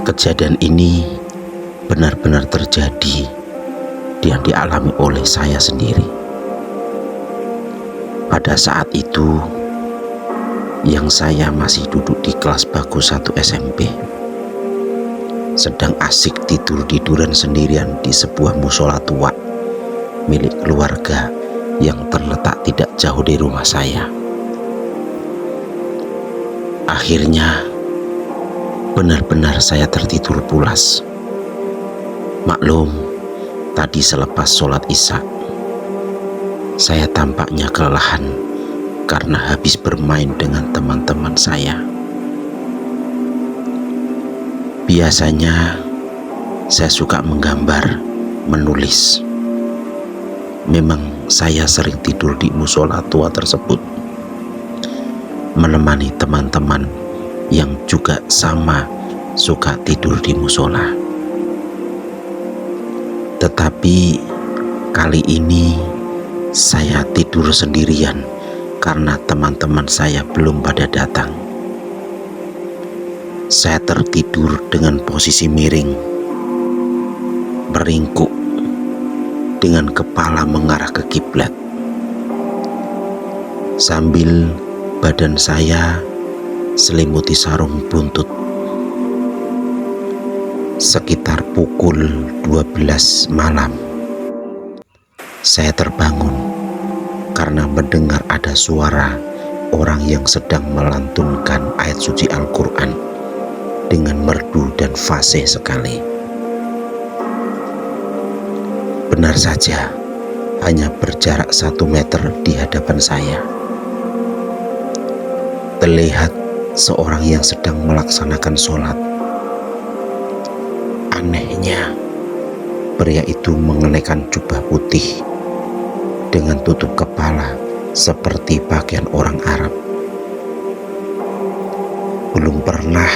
Kejadian ini benar-benar terjadi dan dialami oleh saya sendiri. Pada saat itu, yang saya masih duduk di kelas bagus 1 SMP, sedang asik tidur-tiduran sendirian di sebuah musola tua milik keluarga yang terletak tidak jauh dari rumah saya. Akhirnya, benar-benar saya tertidur pulas. Maklum, tadi selepas sholat Isya, saya tampaknya kelelahan karena habis bermain dengan teman-teman saya. Biasanya, saya suka menggambar, menulis. Memang saya sering tidur di musola tua tersebut, menemani teman-teman yang juga sama suka tidur di musola. Tetapi kali ini saya tidur sendirian karena teman-teman saya belum pada datang. Saya tertidur dengan posisi miring, meringkuk dengan kepala mengarah ke kiblat, sambil badan saya selimuti sarung buntut. Sekitar pukul 12 malam, saya terbangun karena mendengar ada suara orang yang sedang melantunkan ayat suci Al-Quran dengan merdu dan fasih sekali. Benar saja, hanya berjarak 1 meter di hadapan saya. Terlihat seorang yang sedang melaksanakan sholat. Anehnya, pria itu mengenakan jubah putih dengan tutup kepala seperti pakaian orang Arab. Belum pernah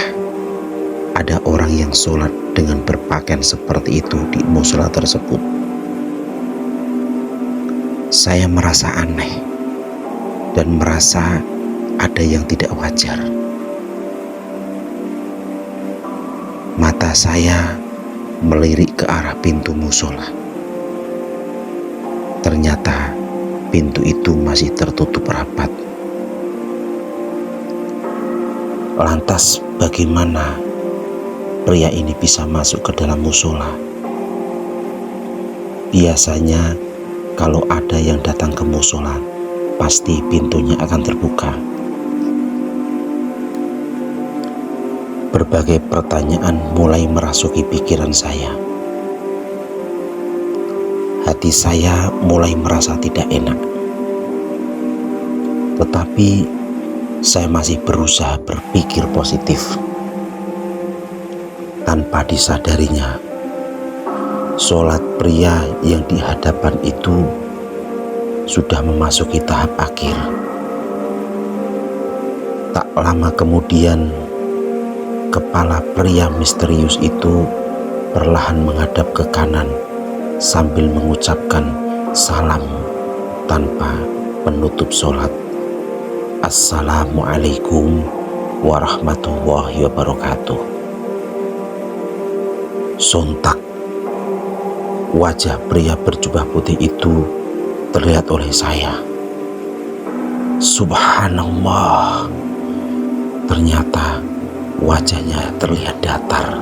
ada orang yang sholat dengan berpakaian seperti itu di musola tersebut. Saya merasa aneh dan merasa ada yang tidak wajar. Mata saya melirik ke arah pintu musola. Ternyata pintu itu masih tertutup rapat. Lantas bagaimana pria ini bisa masuk ke dalam musola? Biasanya kalau ada yang datang ke musola, pasti pintunya akan terbuka. Berbagai pertanyaan mulai merasuki pikiran saya. Hati saya mulai merasa tidak enak. Tetapi saya masih berusaha berpikir positif. Tanpa disadarinya, sholat pria yang di hadapan itu sudah memasuki tahap akhir. Tak lama kemudian, kepala pria misterius itu perlahan menghadap ke kanan sambil mengucapkan salam tanpa penutup sholat. Assalamualaikum warahmatullahi wabarakatuh. Sontak, wajah pria berjubah putih itu terlihat oleh saya. Subhanallah, ternyata wajahnya terlihat datar,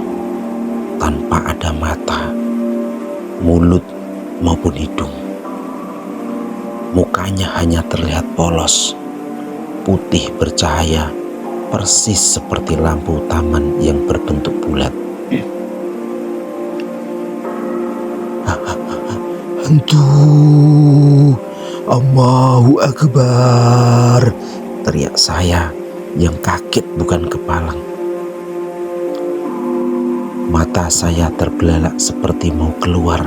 tanpa ada mata, mulut maupun hidung. Mukanya hanya terlihat polos, putih bercahaya, persis seperti lampu taman yang berbentuk bulat. Hantu, Allahu Akbar, teriak saya yang kaget bukan kepalang. Mata saya terbelalak seperti mau keluar.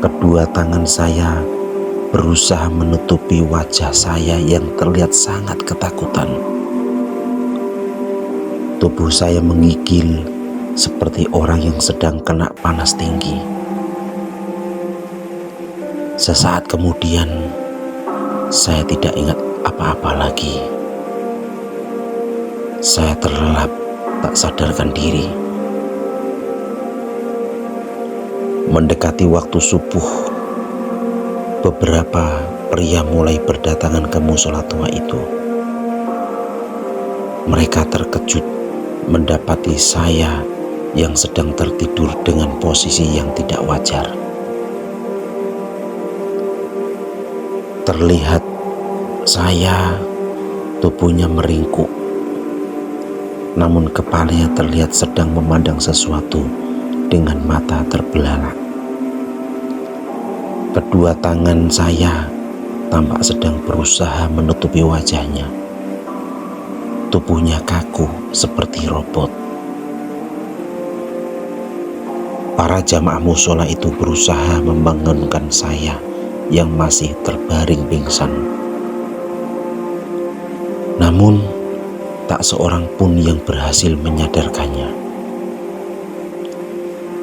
Kedua tangan saya berusaha menutupi wajah saya yang terlihat sangat ketakutan. Tubuh saya menggigil seperti orang yang sedang kena panas tinggi. Sesaat kemudian, saya tidak ingat apa-apa lagi. Saya terlelap tak sadarkan diri. Mendekati waktu subuh, beberapa pria mulai berdatangan ke musola tua itu. Mereka terkejut mendapati saya yang sedang tertidur dengan posisi yang tidak wajar. Terlihat saya tubuhnya meringkuk, namun kepalanya terlihat sedang memandang sesuatu dengan mata terbelalak. Kedua tangan saya tampak sedang berusaha menutupi wajahnya. Tubuhnya kaku seperti robot. Para jamaah musola itu berusaha membangunkan saya yang masih terbaring pingsan. Namun, tak seorang pun yang berhasil menyadarkannya.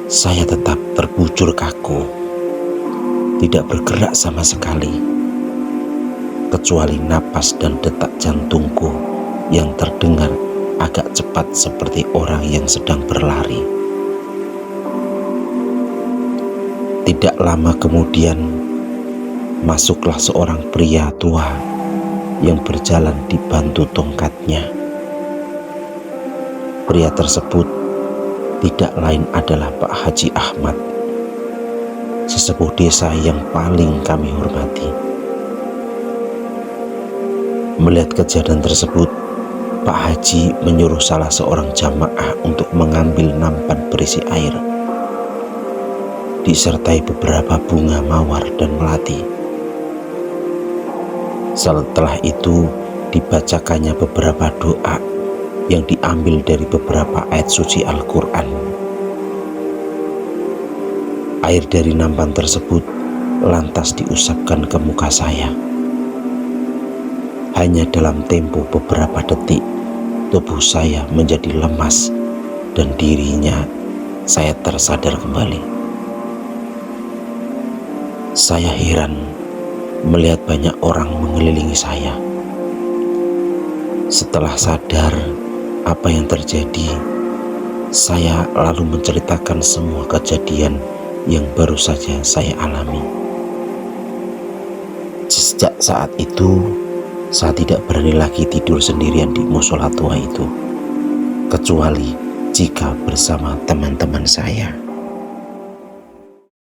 Saya tetap terbujur kaku, tidak bergerak sama sekali, kecuali napas dan detak jantungku yang terdengar agak cepat seperti orang yang sedang berlari. Tidak lama kemudian, masuklah seorang pria tua yang berjalan dibantu tongkatnya. Pria tersebut tidak lain adalah Pak Haji Ahmad, sesepuh desa yang paling kami hormati. Melihat kejadian tersebut, Pak Haji menyuruh salah seorang jamaah untuk mengambil nampan berisi air, disertai beberapa bunga mawar dan melati. Setelah itu dibacakannya beberapa doa yang diambil dari beberapa ayat suci Al-Quran. Air dari nampan tersebut lantas diusapkan ke muka saya. Hanya dalam tempo beberapa detik, tubuh saya menjadi lemas dan dirinya saya tersadar kembali. Saya heran melihat banyak orang mengelilingi saya. Setelah sadar apa yang terjadi, saya lalu menceritakan semua kejadian yang baru saja saya alami. Sejak saat itu, saya tidak berani lagi tidur sendirian di musola tua itu, kecuali jika bersama teman-teman saya.